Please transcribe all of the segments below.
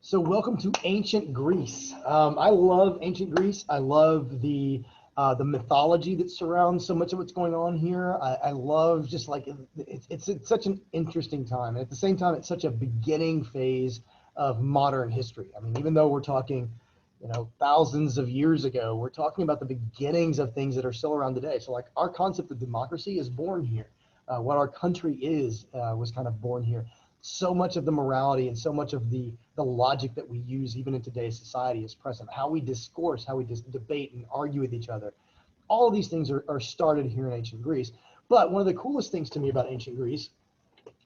So welcome to ancient Greece. I love ancient Greece. I love the mythology that surrounds so much of what's going on here. I love just like it's such an interesting time, and at the same time, it's such a beginning phase of modern history. I mean, even though we're talking, thousands of years ago, we're talking about the beginnings of things that are still around today. So like our concept of democracy is born here. What our country is was kind of born here. So much of the morality and so much of the logic that we use even in today's society is present. How we discourse, how we debate and argue with each other. All of these things are started here in ancient Greece. But one of the coolest things to me about ancient Greece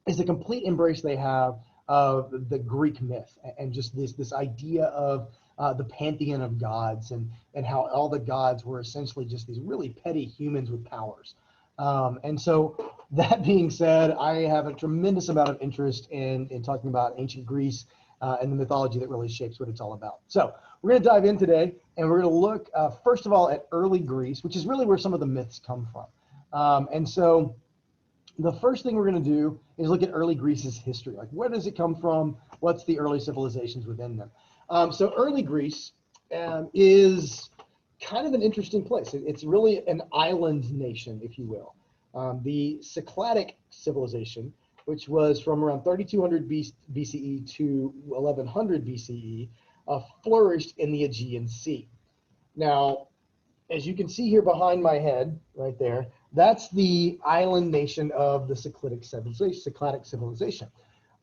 is the complete embrace they have of the Greek myth and just this idea of the pantheon of gods and how all the gods were essentially just these really petty humans with powers. And so that being said, I have a tremendous amount of interest in talking about ancient Greece and the mythology that really shapes what it's all about. So we're going to dive in today, and we're going to look, first of all, at early Greece, which is really where some of the myths come from. And so the first thing we're going to do is look at early Greece's history. Like, where does it come from? What's the early civilizations within them? So early Greece is kind of an interesting place. It's really an island nation, if you will. The Cycladic civilization, which was from around 3200 BCE to 1100 BCE, flourished in the Aegean Sea. Now, as you can see here behind my head, right there, that's the island nation of the Cycladic civilization.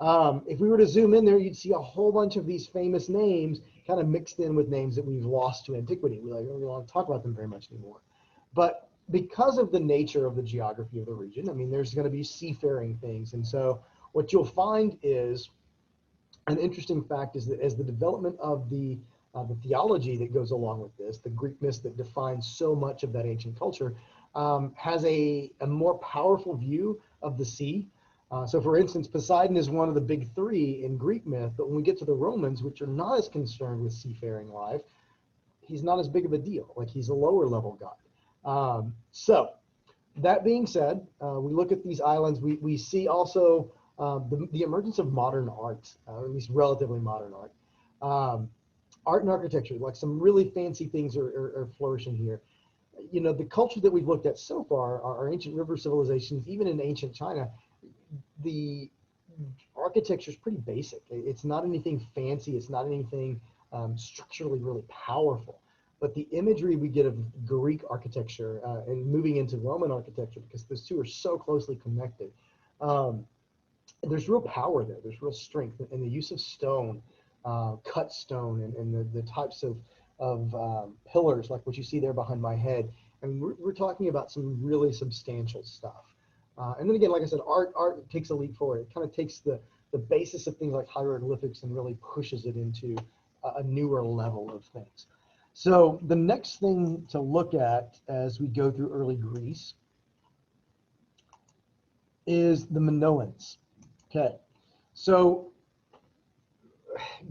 If we were to zoom in there, you'd see a whole bunch of these famous names kind of mixed in with names that we've lost to antiquity. We don't really want to talk about them very much anymore. But because of the nature of the geography of the region, I mean, there's going to be seafaring things. And so what you'll find is an interesting fact is that as the development of the theology that goes along with this, the Greek myths that defines so much of that ancient culture, has a more powerful view of the sea. So for instance, Poseidon is one of the big three in Greek myth, but when we get to the Romans, which are not as concerned with seafaring life, he's not as big of a deal. Like, he's a lower level god. So that being said, we look at these islands, we see also the emergence of modern art, or at least relatively modern art. Art and architecture, like some really fancy things are flourishing here. The culture that we've looked at so far, our ancient river civilizations, even in ancient China, the architecture is pretty basic. It's not anything fancy. It's not anything structurally really powerful. But the imagery we get of Greek architecture and moving into Roman architecture, because those two are so closely connected, there's real power there. There's real strength in the use of stone, cut stone, and the types of pillars like what you see there behind my head. I mean, we're talking about some really substantial stuff. And then again, like I said, art takes a leap forward. It kind of takes the basis of things like hieroglyphics and really pushes it into a newer level of things. So the next thing to look at as we go through early Greece is the Minoans. Okay, so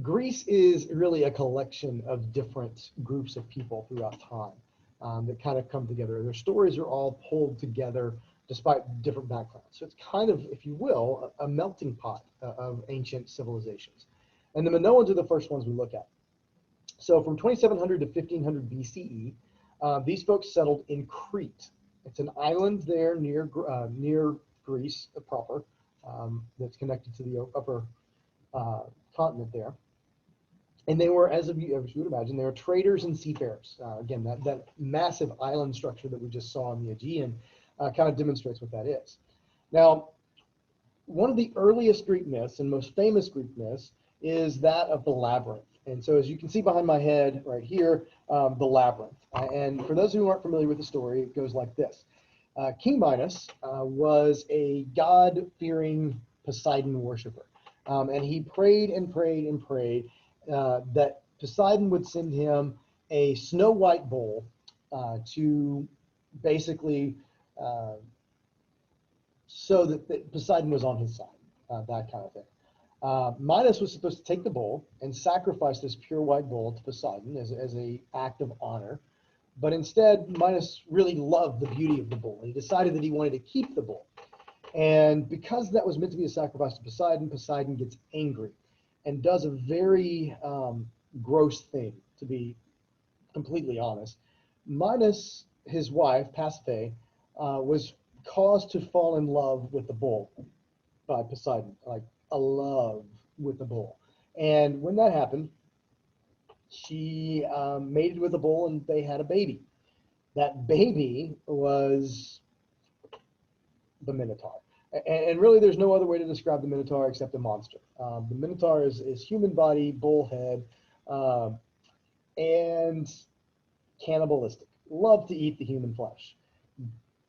Greece is really a collection of different groups of people throughout time that kind of come together. Their stories are all pulled together despite different backgrounds. So it's kind of, if you will, a melting pot of ancient civilizations. And the Minoans are the first ones we look at. So from 2700 to 1500 BCE, these folks settled in Crete. It's an island there near Greece proper, that's connected to the upper continent there. And they were, as you would imagine, they were traders and seafarers. Again, that massive island structure that we just saw in the Aegean kind of demonstrates what that is. Now, one of the earliest Greek myths and most famous Greek myths is that of the labyrinth. And so as you can see behind my head right here, the labyrinth. And for those who aren't familiar with the story, it goes like this. King Minos was a God-fearing Poseidon worshiper. And he prayed and prayed and prayed that Poseidon would send him a snow white bull to basically so that Poseidon was on his side, that kind of thing. Minos was supposed to take the bull and sacrifice this pure white bull to Poseidon as an act of honor. But instead, Minos really loved the beauty of the bull. He decided that he wanted to keep the bull. And because that was meant to be a sacrifice to Poseidon, Poseidon gets angry. and does a very gross thing, to be completely honest. Minos, his wife, Pasiphae, was caused to fall in love with the bull by Poseidon, like a love with the bull. And when that happened, she mated with the bull and they had a baby. That baby was the Minotaur. And really, there's no other way to describe the Minotaur except a monster. The Minotaur is human body, bull head, and cannibalistic. Loved to eat the human flesh.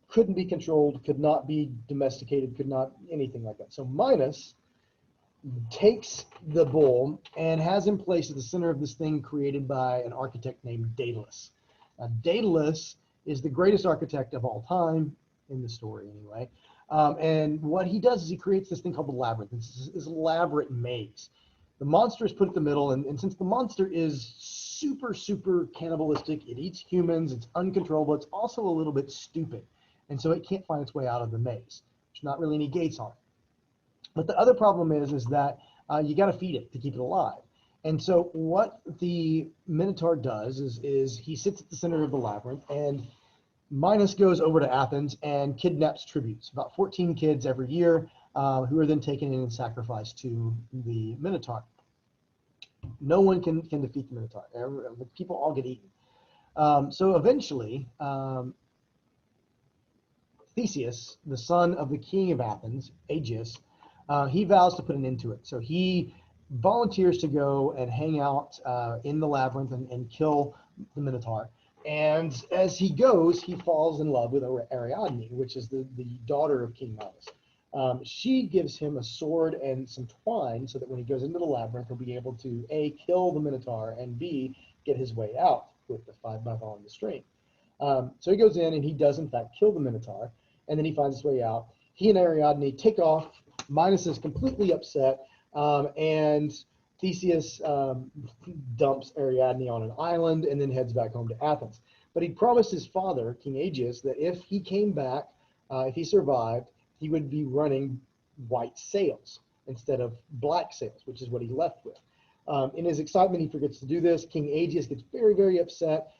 Couldn't be controlled, could not be domesticated, could not anything like that. So Minos takes the bull and has him placed at the center of this thing created by an architect named Daedalus. Now, Daedalus is the greatest architect of all time in the story, anyway. And what he does is he creates this thing called the labyrinth. It's this elaborate maze. The monster is put at the middle, and since the monster is super, super cannibalistic, it eats humans, it's uncontrollable, it's also a little bit stupid. And so it can't find its way out of the maze. There's not really any gates on it. But the other problem is that you got to feed it to keep it alive. And so what the Minotaur does is he sits at the center of the labyrinth, and Minos goes over to Athens and kidnaps tributes, about 14 kids every year, who are then taken in and sacrificed to the Minotaur. No one can defeat the Minotaur. The people all get eaten. So eventually, Theseus, the son of the king of Athens, Aegeus, he vows to put an end to it. So he volunteers to go and hang out in the labyrinth and kill the Minotaur. And as he goes, he falls in love with Ariadne, which is the daughter of King Minos. She gives him a sword and some twine so that when he goes into the labyrinth, he'll be able to A, kill the Minotaur, and B, get his way out with the 5x on the string. So he goes in and he does, in fact, kill the Minotaur, and then he finds his way out. He and Ariadne take off. Minos is completely upset, and Theseus dumps Ariadne on an island and then heads back home to Athens. But he promised his father, King Aegeus, that if he came back, if he survived, he would be running white sails instead of black sails, which is what he left with. In his excitement, he forgets to do this. King Aegeus gets very, very upset,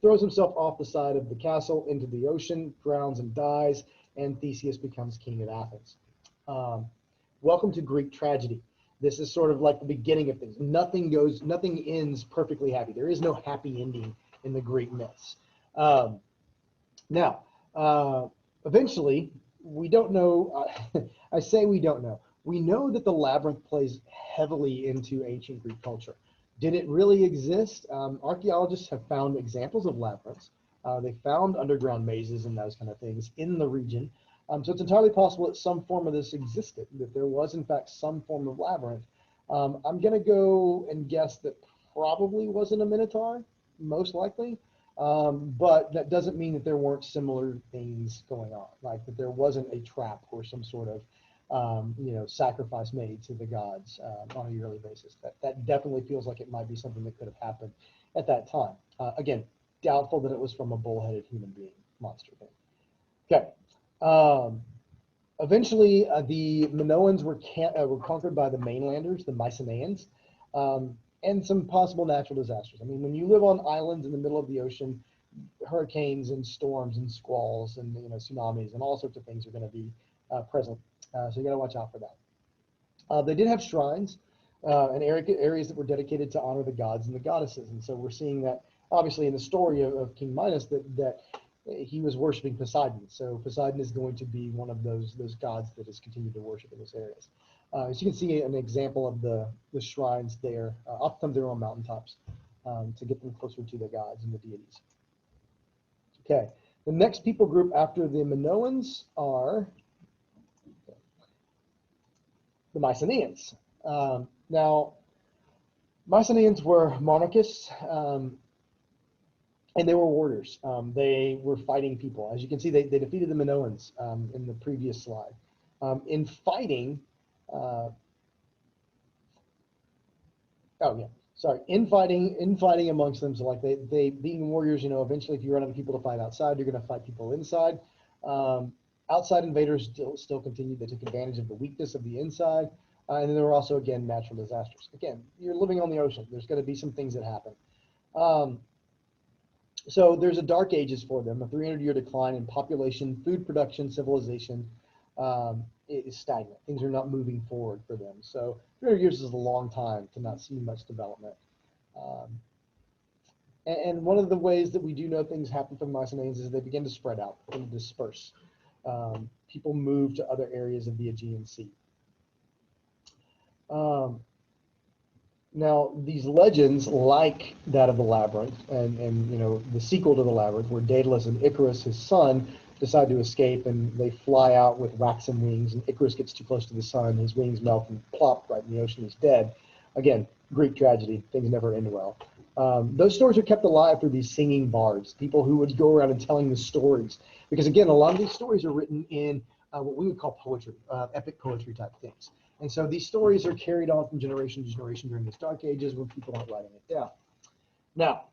throws himself off the side of the castle into the ocean, drowns and dies, and Theseus becomes king of Athens. Welcome to Greek tragedy. This is sort of like the beginning of things. Nothing ends perfectly happy. There is no happy ending in the Greek myths. Now, eventually, we don't know. I say we don't know. We know that the labyrinth plays heavily into ancient Greek culture. Did it really exist? Archaeologists have found examples of labyrinths. They found underground mazes and those kind of things in the region. So it's entirely possible that some form of this existed, that there was, in fact, some form of labyrinth. I'm going to go and guess that probably wasn't a Minotaur, most likely. But that doesn't mean that there weren't similar things going on, like that there wasn't a trap or some sort of sacrifice made to the gods on a yearly basis. That definitely feels like it might be something that could have happened at that time. Again, doubtful that it was from a bull-headed human being monster thing. Okay. Eventually, the Minoans were conquered by the mainlanders, the Mycenaeans, and some possible natural disasters. I mean, when you live on islands in the middle of the ocean, hurricanes and storms and squalls and tsunamis and all sorts of things are going to be present. So you got to watch out for that. They did have shrines and areas that were dedicated to honor the gods and the goddesses, and so we're seeing that obviously in the story of King Minos that he was worshiping Poseidon. So Poseidon is going to be one of those gods that is continued to worship in those areas. As you can see an example of the shrines there. Oftentimes they're on mountaintops to get them closer to the gods and the deities. Okay, the next people group after the Minoans are the Mycenaeans. Now, Mycenaeans were monarchists, and they were warriors. They were fighting people. As you can see, they defeated the Minoans in the previous slide. In fighting, in fighting amongst them, so like they being warriors, eventually if you run out of people to fight outside, you're going to fight people inside. Outside invaders still continued. They took advantage of the weakness of the inside. And then there were also, again, natural disasters. Again, you're living on the ocean. There's going to be some things that happen. Um, so there's a dark ages for them, a 300-year decline in population, food production, civilization is stagnant. Things are not moving forward for them. So 300 years is a long time to not see much development. Um, and one of the ways that we do know things happen for the Mycenaeans is they begin to spread out and disperse. People move to other areas of the Aegean Sea. Now, these legends, like that of the Labyrinth, and the sequel to the Labyrinth, where Daedalus and Icarus, his son, decide to escape, and they fly out with waxen wings, and Icarus gets too close to the sun, his wings melt, and plop right in the ocean, he's dead. Again, Greek tragedy, things never end well. Those stories are kept alive through these singing bards, people who would go around and telling the stories. Because again, a lot of these stories are written in what we would call poetry, epic poetry type things. And so these stories are carried on from generation to generation during these dark ages when people aren't writing it down. Now,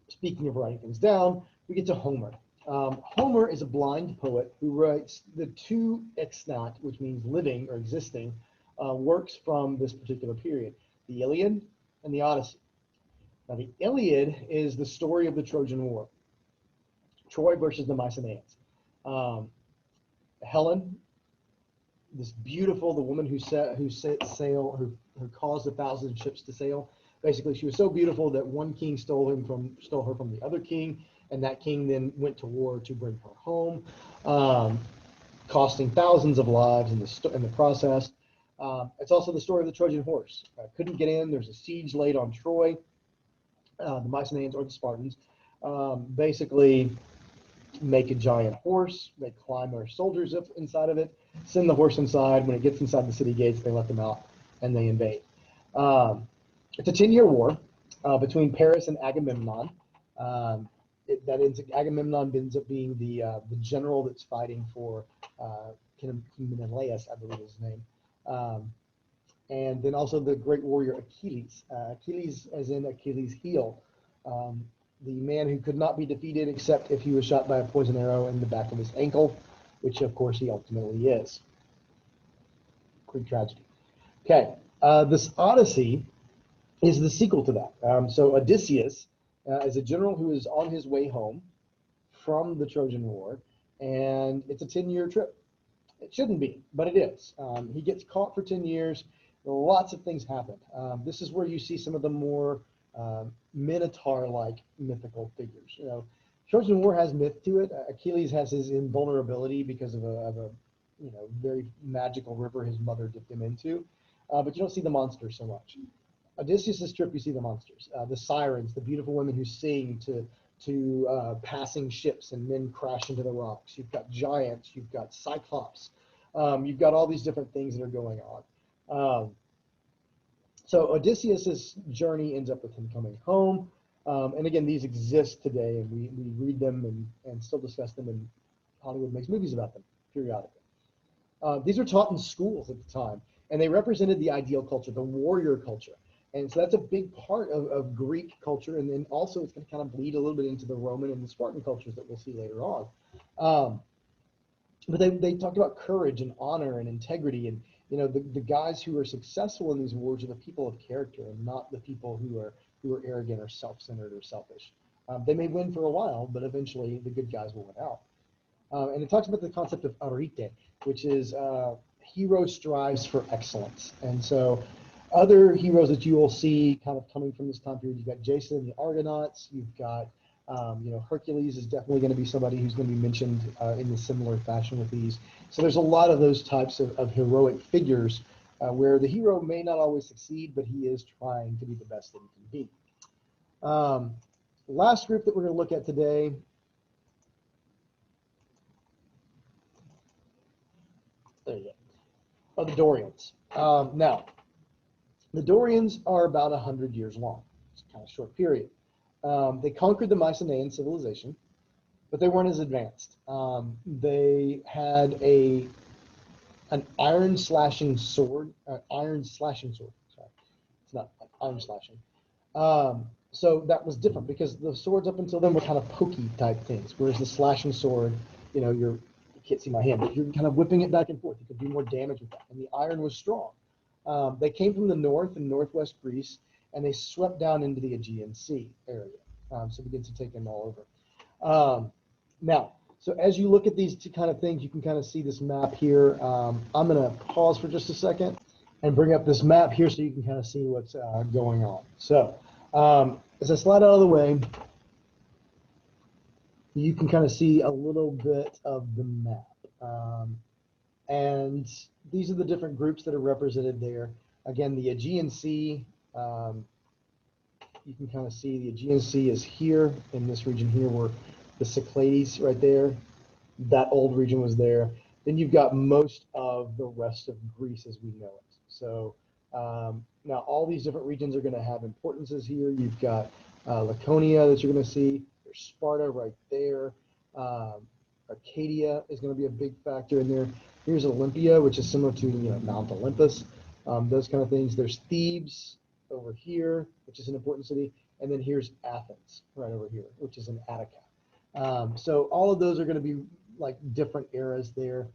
speaking of writing things down, we get to Homer. Homer is a blind poet who writes the two extant, which means living or existing, works from this particular period, the Iliad and the Odyssey. Now, the Iliad is the story of the Trojan War, Troy versus the Mycenaeans. Helen, this beautiful, the woman who caused 1,000 ships to sail. Basically, she was so beautiful that one king stole her from the other king, and that king then went to war to bring her home, costing thousands of lives in the process. It's also the story of the Trojan horse. Couldn't get in. There's a siege laid on Troy. The Mycenaeans or the Spartans basically make a giant horse. They climb their soldiers up inside of it, send the horse inside. When it gets inside the city gates, they let them out and they invade. It's a 10-year war between Paris and Agamemnon. Agamemnon ends up being the general that's fighting for King Menelaus, I believe is his name. And then also the great warrior Achilles. Achilles as in Achilles' heel. The man who could not be defeated except if he was shot by a poison arrow in the back of his ankle, which of course he ultimately is. Greek tragedy. Okay, this Odyssey is the sequel to that. So Odysseus is a general who is on his way home from the Trojan War, and it's a 10-year trip. It shouldn't be, but it is. He gets caught for 10 years. Lots of things happen. This is where you see some of the more Minotaur-like mythical figures. Trojan War has myth to it. Achilles has his invulnerability because of a very magical river his mother dipped him into, but you don't see the monsters so much. Odysseus' trip, you see the monsters, the sirens, the beautiful women who sing to passing ships and men crash into the rocks. You've got giants, you've got cyclops, you've got all these different things that are going on. So Odysseus' journey ends up with him coming home. And again, these exist today, and we read them and still discuss them, and Hollywood makes movies about them periodically. These are taught in schools at the time, and they represented the ideal culture, the warrior culture. And so that's a big part of Greek culture, and then also it's going to kind of bleed a little bit into the Roman and the Spartan cultures that we'll see later on. But they talked about courage and honor and integrity, and the guys who are successful in these wars are the people of character and not the people who are arrogant or self-centered or selfish. They may win for a while, but eventually the good guys will win out. And it talks about the concept of arete, which is hero strives for excellence. And so other heroes that you will see kind of coming from this time period, you've got Jason and the Argonauts, you've got Hercules is definitely going to be somebody who's going to be mentioned in a similar fashion with these. So there's a lot of those types of heroic figures where the hero may not always succeed, but he is trying to be the best that he can be. Last group that we're going to look at today there you go, are the Dorians. Now, the Dorians are about 100 years long. It's kind of a short period. They conquered the Mycenaean civilization, but they weren't as advanced. They had an iron slashing sword. Sorry, it's not iron slashing. So that was different because the swords up until then were kind of pokey type things, whereas the slashing sword, you're you can't see my hand, but you're kind of whipping it back and forth. You could do more damage with that. And the iron was strong. They came from the north and northwest Greece, and they swept down into the Aegean Sea area. So begin to take them all over. Now, so as you look at these two kind of things, you can kind of see this map here. I'm going to pause for just a second and bring up this map here so you can kind of see what's going on. So as I slide out of the way, you can kind of see a little bit of the map. And these are the different groups that are represented there. Again, the Aegean Sea, you can kind of see the Aegean Sea is here in this region here where the Cyclades right there, that old region was there. Then you've got most of the rest of Greece as we know it. So now all these different regions are going to have importances here. You've got Laconia that you're going to see. There's Sparta right there. Arcadia is going to be a big factor in there. Here's Olympia, which is similar to Mount Olympus, those kind of things. There's Thebes over here, which is an important city. And then here's Athens right over here, which is in Attica. So all of those are going to be like different eras there,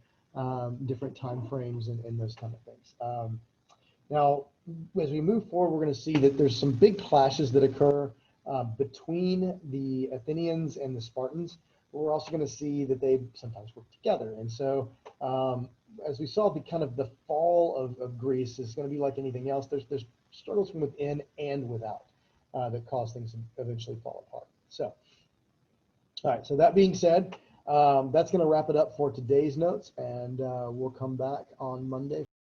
different time frames and those kind of things. Now, as we move forward, we're going to see that there's some big clashes that occur between the Athenians and the Spartans. But we're also going to see that they sometimes work together. And so as we saw, the fall of Greece is going to be like anything else. There's struggles from within and without that cause things to eventually fall apart. So, all right, so that being said, that's going to wrap it up for today's notes, and we'll come back on Monday